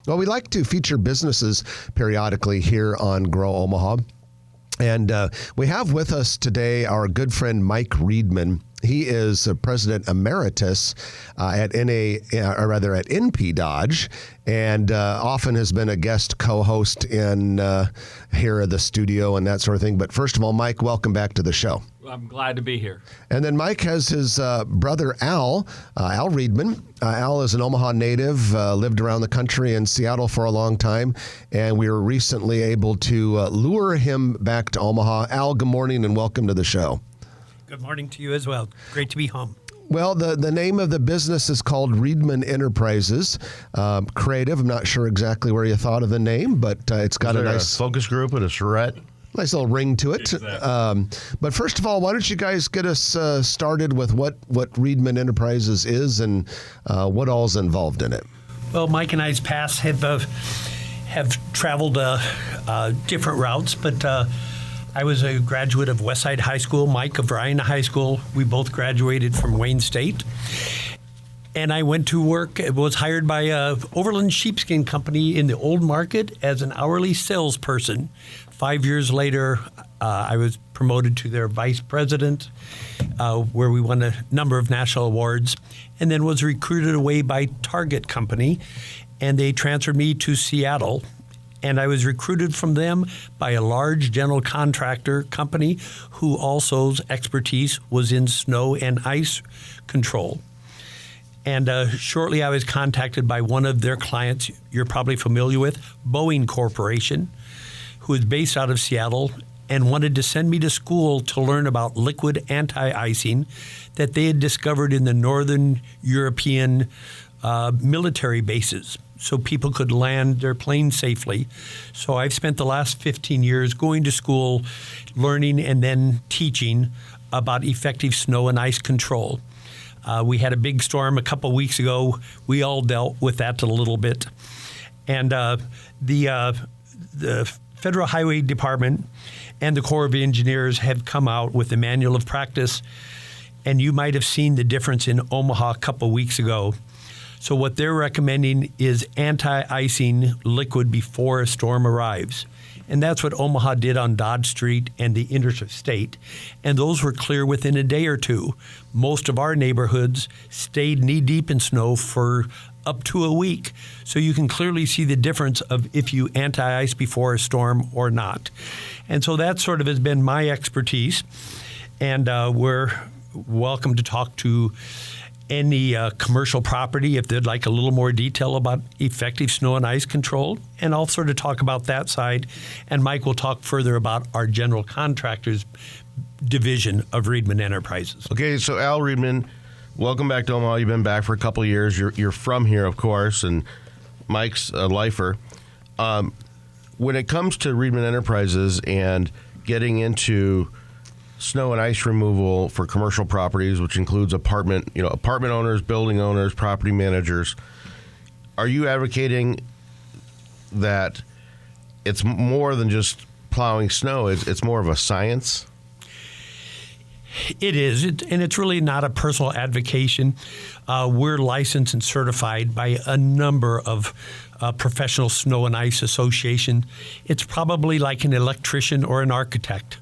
Well, we like to feature businesses periodically here on Grow Omaha. And we have with us today our good friend Mike Riedmann. He is President Emeritus at NP Dodge, and often has been a guest co-host in here at the studio and that sort of thing. But first of all, Mike, welcome back to the show. I'm glad to be here. And then Mike has his brother Al Riedmann. Al is an Omaha native, lived around the country in Seattle for a long time, and we were recently able to lure him back to Omaha. Al, good morning and welcome to the show. Good morning to you as well. Great to be home. Well, the name of the business is called Riedmann Enterprises. Creative. I'm not sure exactly where you thought of the name, but it's got a nice focus group and a charrette. Nice little ring to it. Exactly. But first of all, why don't you guys get us started with what Riedmann Enterprises is and what all's involved in it? Well, Mike and I's paths have traveled different routes, but I was a graduate of Westside High School, Mike of Ryan High School. We both graduated from Wayne State. And I went to work, was hired by Overland Sheepskin Company in the Old Market as an hourly salesperson. 5 years later, I was promoted to their vice president, where we won a number of national awards, and then was recruited away by Target Company, and they transferred me to Seattle. And I was recruited from them by a large general contractor company who also's expertise was in snow and ice control. And shortly I was contacted by one of their clients you're probably familiar with, Boeing Corporation, who is based out of Seattle and wanted to send me to school to learn about liquid anti-icing that they had discovered in the northern European military bases, so people could land their planes safely. So I've spent the last 15 years going to school, learning and then teaching about effective snow and ice control. We had a big storm a couple weeks ago. We all dealt with that a little bit. And the Federal Highway Department and the Corps of Engineers have come out with a manual of practice, and you might have seen the difference in Omaha a couple weeks ago. So what they're recommending is anti-icing liquid before a storm arrives. And that's what Omaha did on Dodge Street and the interstate. And those were clear within a day or two. Most of our neighborhoods stayed knee-deep in snow for up to a week. So you can clearly see the difference of if you anti-ice before a storm or not. And so that sort of has been my expertise. And we're welcome to talk to any commercial property if they'd like a little more detail about effective snow and ice control. And I'll sort of talk about that side. And Mike will talk further about our general contractors division of Riedmann Enterprises. Okay, so Al Riedmann, welcome back to Omaha. You've been back for a couple of years. You're from here, of course, and Mike's a lifer. When it comes to Riedmann Enterprises and getting into snow and ice removal for commercial properties, which includes apartment owners, building owners, property managers, are you advocating that it's more than just plowing snow? It's more of a science? It is, and it's really not a personal advocation. We're licensed and certified by a number of professional snow and ice associations. It's probably like an electrician or an architect,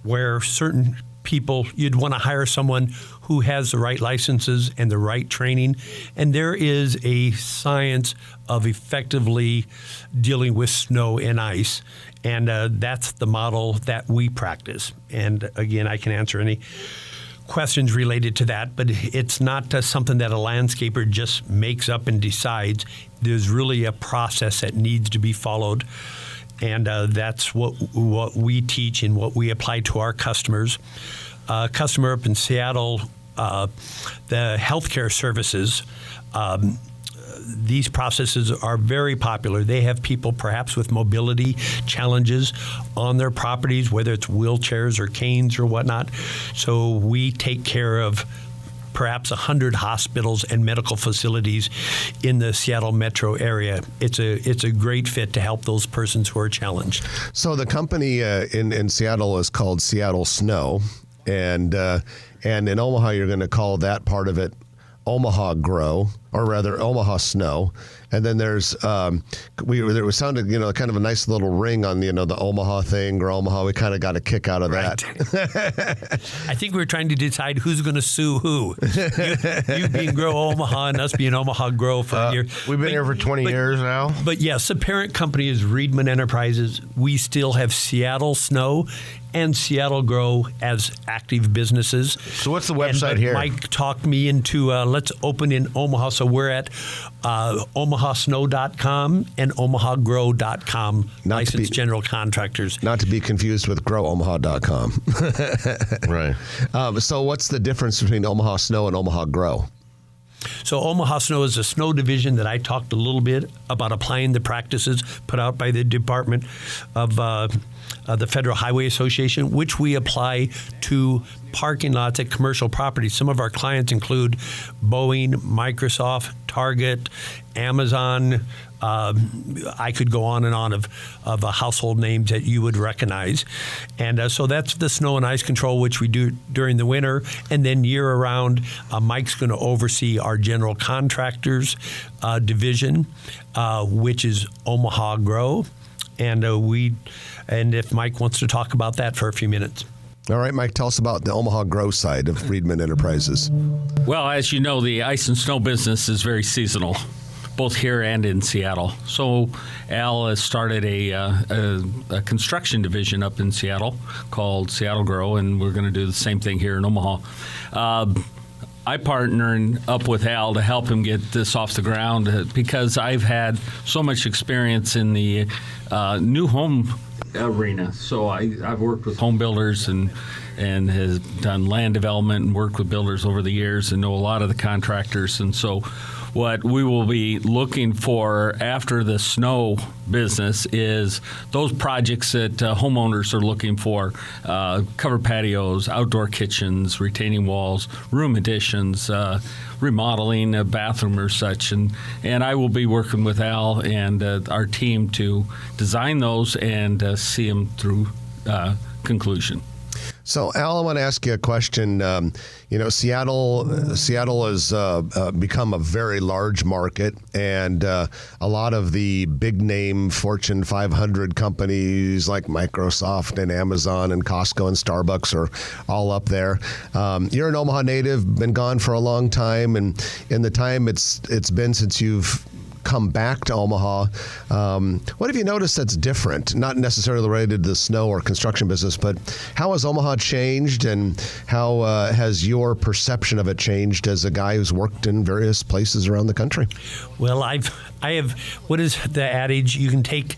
where certain people, you'd want to hire someone who has the right licenses and the right training. And there is a science of effectively dealing with snow and ice. And that's the model that we practice. And again, I can answer any questions related to that, but it's not something that a landscaper just makes up and decides. There's really a process that needs to be followed. And that's what we teach and what we apply to our customers. Customer up in Seattle, the healthcare services, these processes are very popular. They have people perhaps with mobility challenges on their properties, whether it's wheelchairs or canes or whatnot. So we take care of perhaps 100 hospitals and medical facilities in the Seattle metro area. It's a great fit to help those persons who are challenged. So the company in Seattle is called Seattle Snow, and in Omaha you're going to call that part of it Omaha Grow. or rather Omaha Snow, and then there's there was sounded kind of a nice little ring on the Omaha thing, Grow Omaha. We kind of got a kick out of that. I think we're trying to decide who's going to sue who. You being Grow Omaha and us being Omaha Grow for a year. We've been here for 20 years now. But yes, the parent company is Riedmann Enterprises. We still have Seattle Snow and Seattle Grow as active businesses. So what's the website here? Mike talked me into let's open in Omaha. So we're at omahasnow.com and omahagrow.com, licensed general contractors. Not to be confused with growomaha.com. Right. So what's the difference between Omaha Snow and Omaha Grow? So Omaha Snow is a snow division that I talked a little bit about applying the practices put out by the Department of the Federal Highway Association, which we apply to parking lots at commercial properties. Some of our clients include Boeing, Microsoft, Target, Amazon. I could go on and on of household names that you would recognize. And so that's the snow and ice control, which we do during the winter. And then year-round, Mike's going to oversee our general contractors division, which is Omaha Grow. And if Mike wants to talk about that for a few minutes. All right, Mike, tell us about the Omaha Grow side of Riedmann Enterprises. Well, as you know, the ice and snow business is very seasonal, both here and in Seattle. So Al has started a construction division up in Seattle called Seattle Grow, and we're going to do the same thing here in Omaha. I partnered up with Al to help him get this off the ground because I've had so much experience in the new home arena. So I've worked with home builders and has done land development and worked with builders over the years and know a lot of the contractors. And so what we will be looking for after the snow business is those projects that homeowners are looking for, covered patios, outdoor kitchens, retaining walls, room additions, remodeling a bathroom or such. And I will be working with Al and our team to design those and see them through conclusion. So, Al, I want to ask you a question. Seattle has become a very large market, and a lot of the big-name Fortune 500 companies like Microsoft and Amazon and Costco and Starbucks are all up there. You're an Omaha native, been gone for a long time, and in the time it's been since you've come back to Omaha, what have you noticed that's different? Not necessarily related to the snow or construction business, but how has Omaha changed, and how has your perception of it changed as a guy who's worked in various places around the country? Well, I have. What is the adage? You can take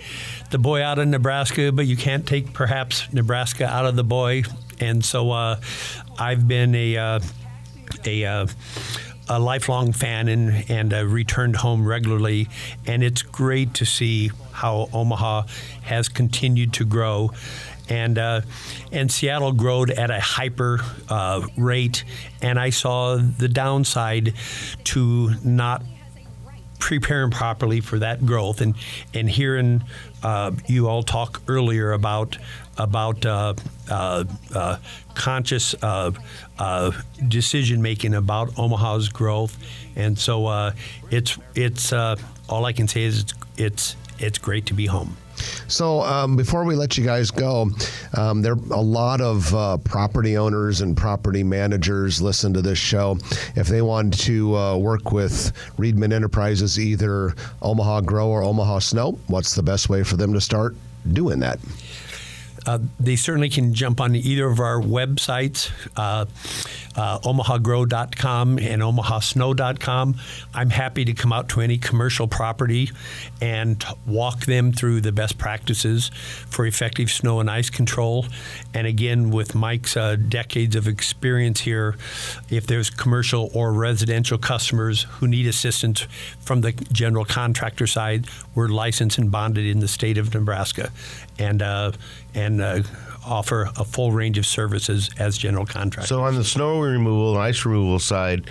the boy out of Nebraska, but you can't take perhaps Nebraska out of the boy. And so I've been a lifelong fan and returned home regularly, and it's great to see how Omaha has continued to grow, and Seattle growed at a hyper rate, and I saw the downside to not preparing properly for that growth, and hearing you all talk earlier about conscious decision making about Omaha's growth, and so it's all I can say is it's great to be home. So before we let you guys go, there are a lot of property owners and property managers listen to this show. If they want to work with Riedmann Enterprises, either Omaha Grow or Omaha Snow, what's the best way for them to start doing that? They certainly can jump on either of our websites, omahagrow.com and omahasnow.com. I'm happy to come out to any commercial property and walk them through the best practices for effective snow and ice control. And again, with Mike's decades of experience here, if there's commercial or residential customers who need assistance from the general contractor side, we're licensed and bonded in the state of Nebraska, and offer a full range of services as general contractors. So on the snow removal and ice removal side,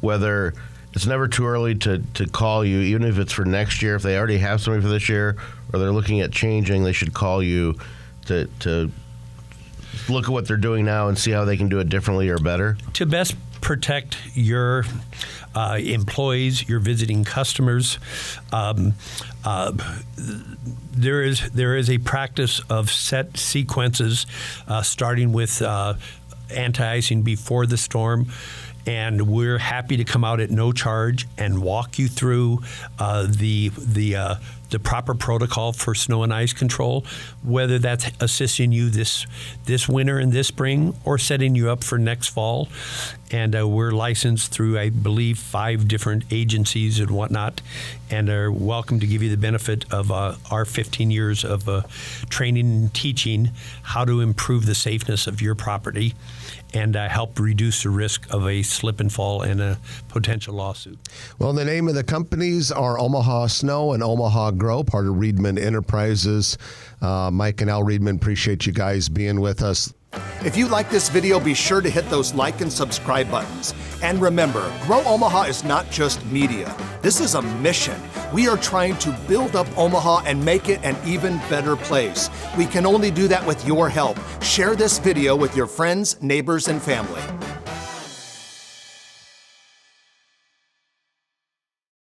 whether it's never too early to call you, even if it's for next year, if they already have somebody for this year, or they're looking at changing, they should call you to look at what they're doing now and see how they can do it differently or better? To best protect your employees, your visiting customers. There is a practice of set sequences, starting with anti-icing before the storm. And we're happy to come out at no charge and walk you through the proper protocol for snow and ice control, whether that's assisting you this winter and this spring or setting you up for next fall. And we're licensed through, I believe, 5 different agencies and whatnot, and are welcome to give you the benefit of our 15 years of training and teaching how to improve the safeness of your property and help reduce the risk of a slip and fall and a potential lawsuit. Well, the name of the companies are Omaha Snow and Omaha Grow, part of Riedmann Enterprises. Mike and Al Riedmann, appreciate you guys being with us. If you like this video, be sure to hit those like and subscribe buttons. And remember, Grow Omaha is not just media. This is a mission. We are trying to build up Omaha and make it an even better place. We can only do that with your help. Share this video with your friends, neighbors, and family.